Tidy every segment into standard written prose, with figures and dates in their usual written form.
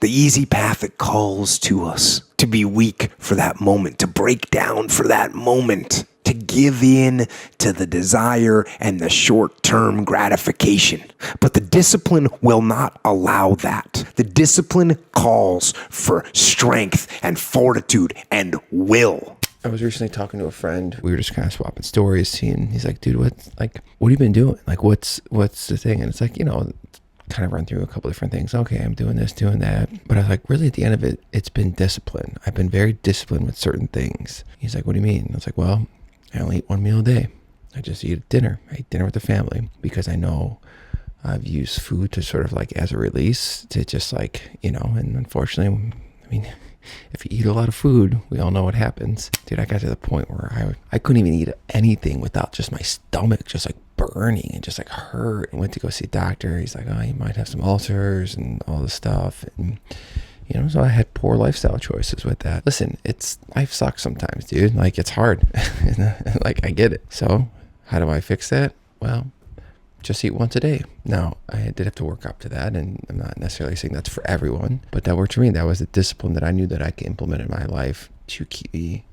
The easy path that calls to us to be weak for that moment, to break down for that moment, to give in to the desire and the short-term gratification. But the discipline will not allow that. The discipline calls for strength and fortitude and will. I was recently talking to a friend. We were just kind of swapping stories, seeing, he's like, dude, what have you been doing? Like, what's the thing? And it's like, kind of run through a couple different things. Okay, I'm doing this, doing that. But I was like, really at the end of it, it's been discipline. I've been very disciplined with certain things. He's like, what do you mean? I was like, well, I only eat one meal a day. I just eat dinner. I eat dinner with the family because I know I've used food to sort of like as a release to just like, and unfortunately, I mean, if you eat a lot of food, we all know what happens. Dude, I got to the point where I couldn't even eat anything without just my stomach just like burning and just like hurt. I went to go see a doctor. He's like, oh, you might have some ulcers and all this stuff. And, so I had poor lifestyle choices with that. Listen, life sucks sometimes, dude. Like, it's hard. Like, I get it. So how do I fix that? Well, just eat once a day. Now, I did have to work up to that, and I'm not necessarily saying that's for everyone, but that worked for me. That was a discipline that I knew that I could implement in my life to keep me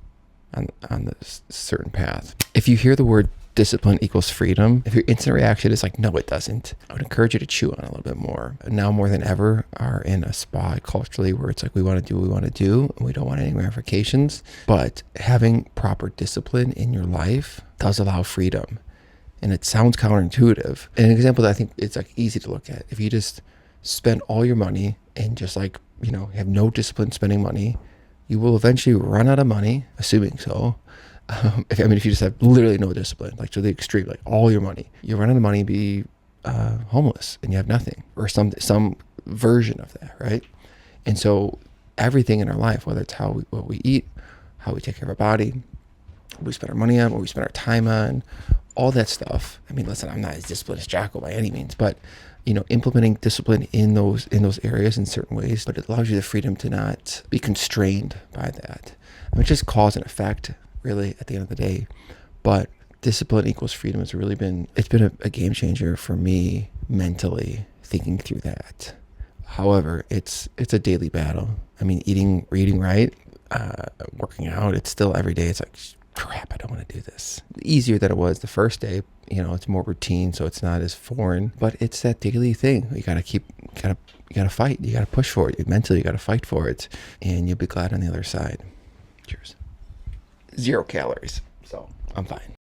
on this certain path. If you hear the word discipline equals freedom, if your instant reaction is like, no, it doesn't, I would encourage you to chew on it a little bit more. Now more than ever are in a spot culturally where it's like, we want to do what we want to do, and we don't want any ramifications. But having proper discipline in your life does allow freedom. And it sounds counterintuitive. And an example that I think it's like easy to look at, if you just spend all your money and just like, have no discipline spending money, you will eventually run out of money, assuming so. If you just have literally no discipline, like to the extreme, like all your money, you run out of money, be homeless, and you have nothing, or some version of that, right? And so everything in our life, whether it's what we eat, how we take care of our body, what we spend our money on, what we spend our time on, all that stuff. I mean, listen, I'm not as disciplined as Jocko by any means, but implementing discipline in those areas in certain ways, but it allows you the freedom to not be constrained by that. I mean, it's just cause and effect, really, at the end of the day. But discipline equals freedom has really been a game changer for me mentally, thinking through that. However, it's a daily battle. I mean, eating right, working out, it's still every day. It's like, crap, I don't want to do this. Easier than it was the first day. It's more routine, so it's not as foreign. But it's that daily thing. You gotta fight. You gotta push for it. Mentally, you gotta fight for it, and you'll be glad on the other side. Cheers. 0 calories, so I'm fine.